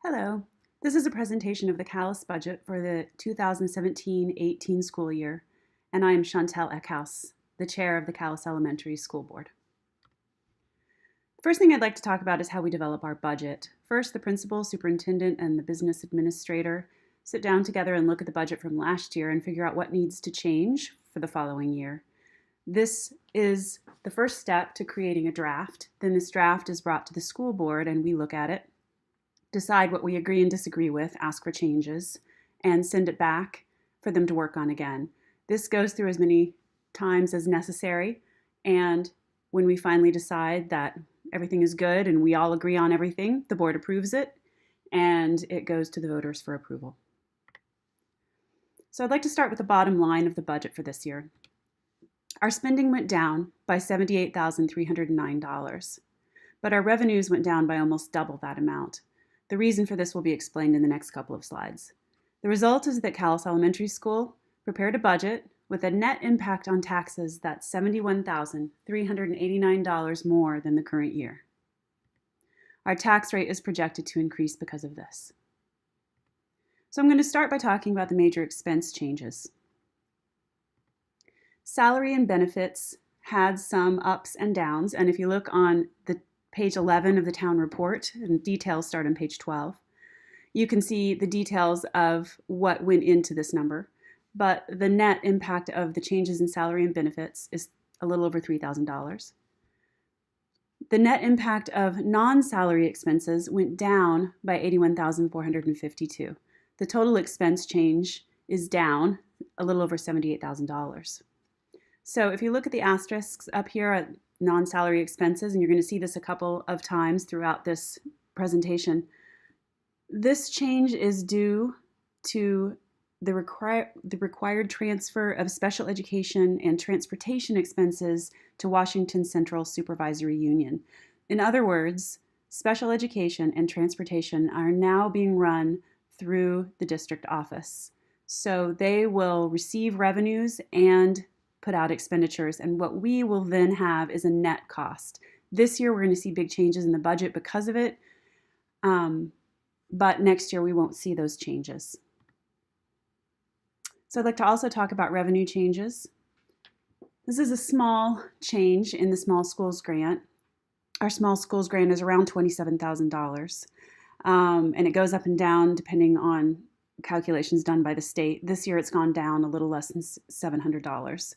Hello, this is a presentation of the Calais budget for the 2017-18 school year, and I am Chantel Eckhouse, the chair of the Calais Elementary School Board. The first thing I'd like to talk about is how we develop our budget. First, the principal, superintendent, and the business administrator sit down together and look at the budget from last year and figure out what needs to change for the following year. This is the first step to creating a draft. Then this draft is brought to the school board and we look at it, decide what we agree and disagree with, ask for changes, and send it back for them to work on again. This goes through as many times as necessary, and when we finally decide that everything is good and we all agree on everything, the board approves it, and it goes to the voters for approval. So I'd like to start with the bottom line of the budget for this year. Our spending went down by $78,309, but our revenues went down by almost double that amount. The reason for this will be explained in the next couple of slides. The result is that Calais Elementary School prepared a budget with a net impact on taxes that's $71,389 more than the current year. Our tax rate is projected to increase because of this. So I'm going to start by talking about the major expense changes. Salary and benefits had some ups and downs, and if you look on the page 11 of the town report, and details start on page 12, you can see the details of what went into this number, but the net impact of the changes in salary and benefits is a little over $3,000. The net impact of non-salary expenses went down by $81,452. The total expense change is down a little over $78,000. So if you look at the asterisks up here at non-salary expenses, and you're going to see this a couple of times throughout this presentation, this change is due to the required transfer of special education and transportation expenses to Washington Central Supervisory Union. In other words, special education and transportation are now being run through the district office. So they will receive revenues and put out expenditures, and what we will then have is a net cost. This year we're going to see big changes in the budget because of it, but next year we won't see those changes. So I'd like to also talk about revenue changes. This is a small change in the small schools grant. Our small schools grant is around $27,000, and it goes up and down depending on calculations done by the state. This year it's gone down a little less than $700.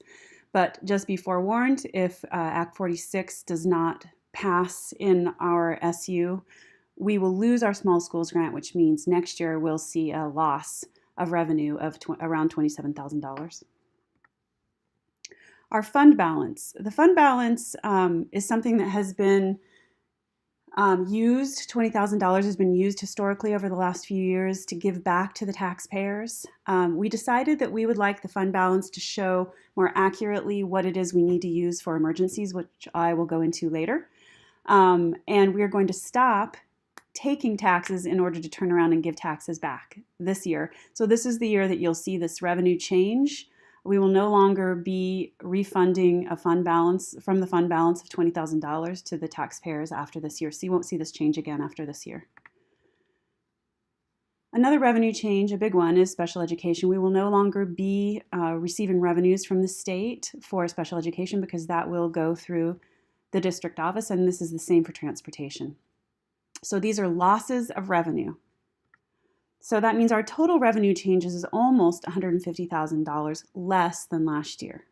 But just be forewarned, if Act 46 does not pass in our SU, we will lose our small schools grant, which means next year we'll see a loss of revenue of around $27,000. Our fund balance. The fund balance is something that has been used. $20,000 has been used historically over the last few years to give back to the taxpayers. We decided that we would like the fund balance to show more accurately what it is we need to use for emergencies, which I will go into later. And we're going to stop taking taxes in order to turn around and give taxes back this year. So this is the year that you'll see this revenue change. We will no longer be refunding a fund balance from the fund balance of $20,000 to the taxpayers after this year. So you won't see this change again after this year. Another revenue change, a big one, is special education. We will no longer be receiving revenues from the state for special education because that will go through the district office, and this is the same for transportation. So these are losses of revenue. So that means our total revenue changes is almost $150,000 less than last year.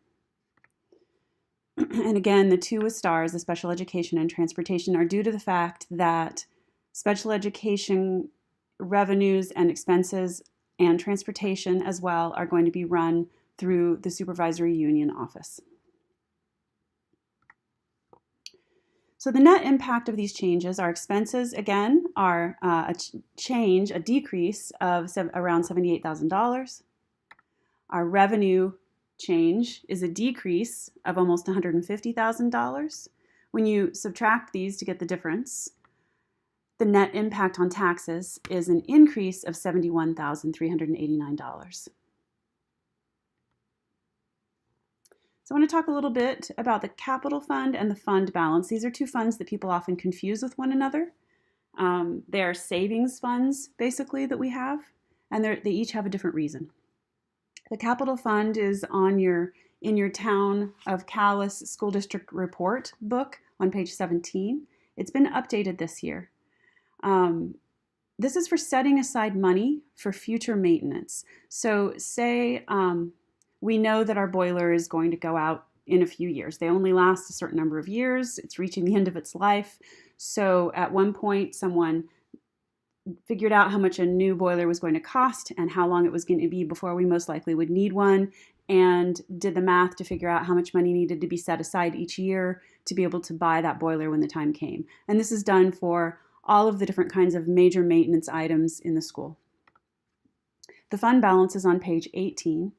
And again, the two with stars, the special education and transportation, are due to the fact that special education revenues and expenses and transportation as well are going to be run through the supervisory union office. So the net impact of these changes, our expenses, again, are a decrease of around $78,000. Our revenue change is a decrease of almost $150,000. When you subtract these to get the difference, the net impact on taxes is an increase of $71,389. So I want to talk a little bit about the capital fund and the fund balance. These are two funds that people often confuse with one another. They are savings funds, basically, that we have, and they each have a different reason. The capital fund is in your Town of Calais School District Report book on page 17. It's been updated this year. This is for setting aside money for future maintenance. So say we know that our boiler is going to go out in a few years. They only last a certain number of years. It's reaching the end of its life. So at one point, someone figured out how much a new boiler was going to cost and how long it was going to be before we most likely would need one, and did the math to figure out how much money needed to be set aside each year to be able to buy that boiler when the time came. And this is done for all of the different kinds of major maintenance items in the school. The fund balance is on page 18.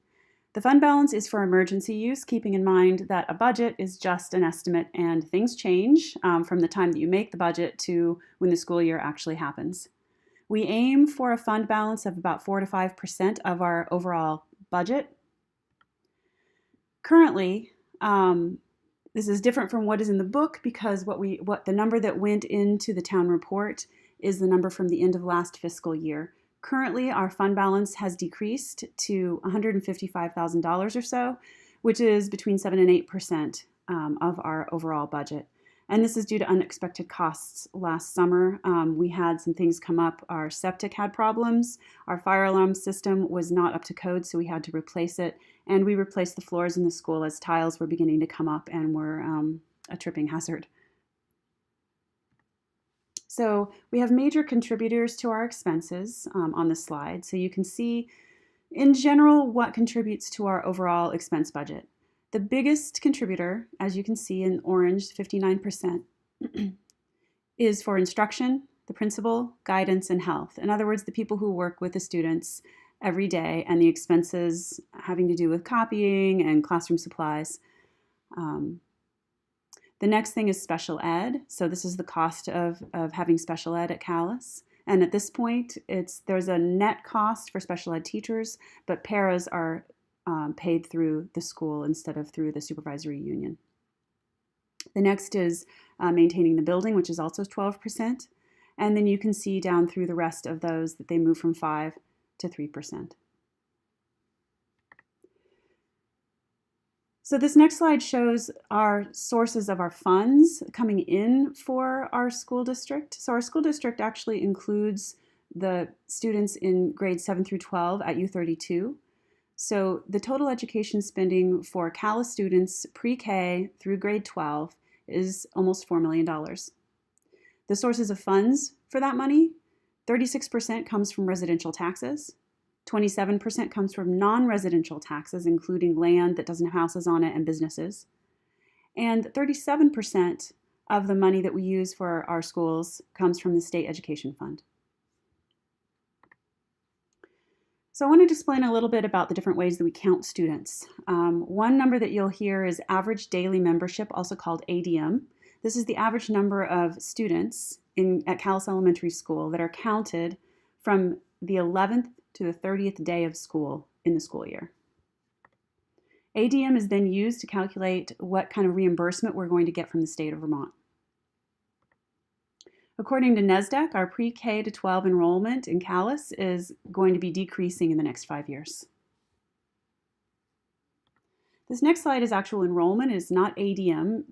The fund balance is for emergency use, keeping in mind that a budget is just an estimate and things change from the time that you make the budget to when the school year actually happens. We aim for a fund balance of about 4 to 5% of our overall budget. Currently, this is different from what is in the book because what the number that went into the town report is the number from the end of last fiscal year. Currently, our fund balance has decreased to $155,000 or so, which is between 7 and 8% of our overall budget. And this is due to unexpected costs. Last summer, we had some things come up. Our septic had problems. Our fire alarm system was not up to code, so we had to replace it. And we replaced the floors in the school as tiles were beginning to come up and were a tripping hazard. So we have major contributors to our expenses on the slide. So you can see, in general, what contributes to our overall expense budget. The biggest contributor, as you can see in orange, 59%, is for instruction, the principal, guidance, and health. In other words, the people who work with the students every day and the expenses having to do with copying and classroom supplies. The next thing is special ed. So this is the cost of having special ed at Calais. And at this point, there's a net cost for special ed teachers, but paras are paid through the school instead of through the supervisory union. The next is maintaining the building, which is also 12%. And then you can see down through the rest of those that they move from 5 to 3%. So this next slide shows our sources of our funds coming in for our school district. So our school district actually includes the students in grades 7 through 12 at U32. So the total education spending for Calais students pre-K through grade 12 is almost $4 million. The sources of funds for that money, 36% comes from residential taxes, 27% comes from non-residential taxes, including land that doesn't have houses on it and businesses. And 37% of the money that we use for our schools comes from the state education fund. So I wanted to explain a little bit about the different ways that we count students. One number that you'll hear is average daily membership, also called ADM. This is the average number of students at Calais Elementary School that are counted from the 11th to the 30th day of school in the school year. ADM is then used to calculate what kind of reimbursement we're going to get from the state of Vermont. According to NESDEC, our pre-K to 12 enrollment in Calais is going to be decreasing in the next 5 years. This next slide is actual enrollment. It's not ADM.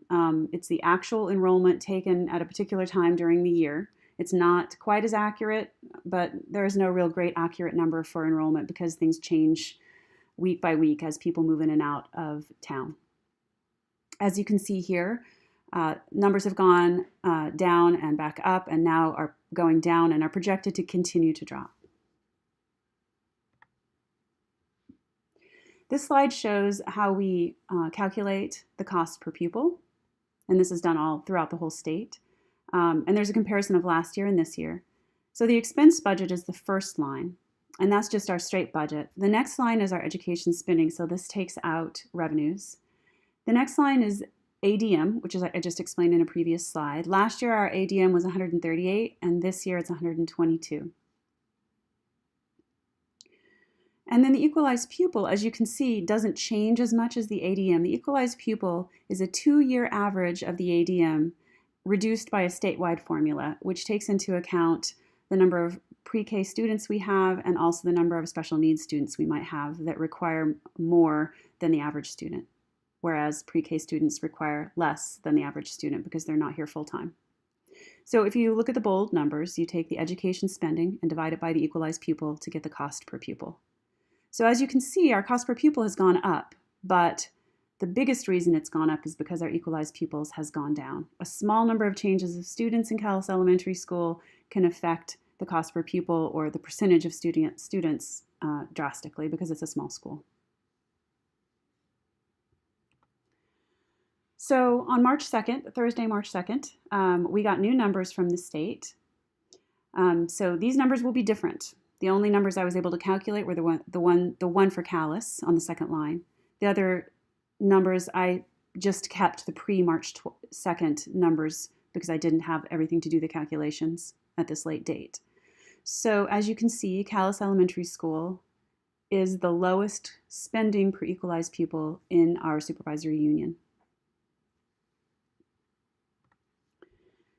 It's the actual enrollment taken at a particular time during the year. It's not quite as accurate, but there is no real great accurate number for enrollment because things change week by week as people move in and out of town. As you can see here, numbers have gone down and back up and now are going down and are projected to continue to drop. This slide shows how we calculate the cost per pupil, and this is done all throughout the whole state. And there's a comparison of last year and this year. So the expense budget is the first line, and that's just our straight budget. The next line is our education spending, so this takes out revenues. The next line is ADM, which is I just explained in a previous slide. Last year our ADM was 138, and this year it's 122. And then the equalized pupil, as you can see, doesn't change as much as the ADM. The equalized pupil is a 2-year average of the ADM reduced by a statewide formula, which takes into account the number of pre-K students we have and also the number of special needs students we might have that require more than the average student, whereas pre-K students require less than the average student because they're not here full-time. So if you look at the bold numbers, you take the education spending and divide it by the equalized pupil to get the cost per pupil. So as you can see, our cost per pupil has gone up, but the biggest reason it's gone up is because our equalized pupils has gone down. A small number of changes of students in Calais Elementary School can affect the cost per pupil or the percentage of students drastically because it's a small school. So on March 2nd, Thursday, March 2nd, we got new numbers from the state. So these numbers will be different. The only numbers I was able to calculate were the one for Calais on the second line. The other numbers, I just kept the pre-March 2nd numbers because I didn't have everything to do the calculations at this late date. So as you can see, Calais Elementary School is the lowest spending per equalized pupil in our supervisory union.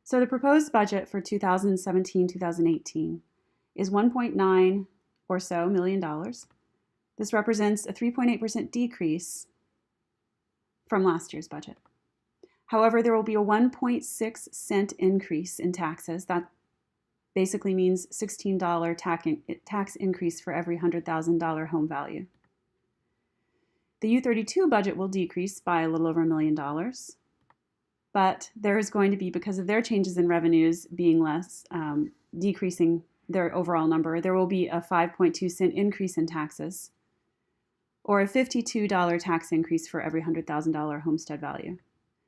So the proposed budget for 2017-2018 is $1.9 or so million. This represents a 3.8% decrease from last year's budget. However, there will be a 1.6 cent increase in taxes. That basically means $16 tax increase for every $100,000 home value. The U32 budget will decrease by a little over $1 million. But there is going to be, because of their changes in revenues being less, decreasing their overall number, there will be a 5.2 cent increase in taxes, or a $52 tax increase for every $100,000 homestead value.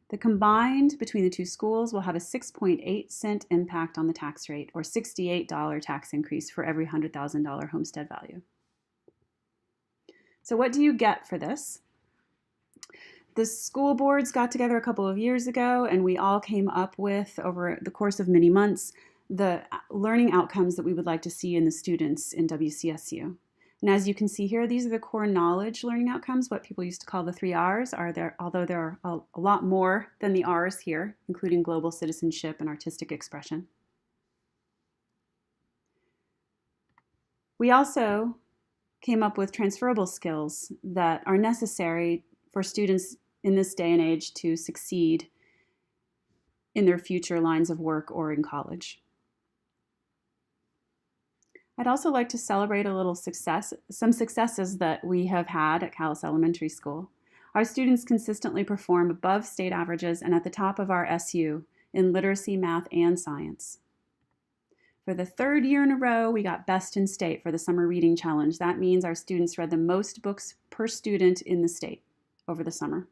The combined between the two schools will have a 6.8 cent impact on the tax rate, or $68 tax increase for every $100,000 homestead value. So what do you get for this? The school boards got together a couple of years ago and we all came up with, over the course of many months, the learning outcomes that we would like to see in the students in WCSU. And as you can see here, these are the core knowledge learning outcomes, what people used to call the 3 R's, although there are a lot more than the R's here, including global citizenship and artistic expression. We also came up with transferable skills that are necessary for students in this day and age to succeed in their future lines of work or in college. I'd also like to celebrate a little some successes that we have had at Calais Elementary School. Our students consistently perform above state averages and at the top of our SU in literacy, math, and science. For the 3rd year in a row, we got best in state for the summer reading challenge. That means our students read the most books per student in the state over the summer.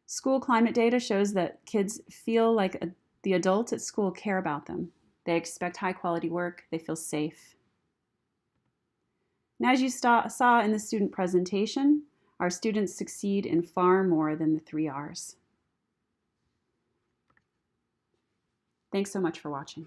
School climate data shows that kids feel like the adults at school care about them. They expect high quality work, they feel safe. And as you saw in the student presentation, our students succeed in far more than the 3 R's. Thanks so much for watching.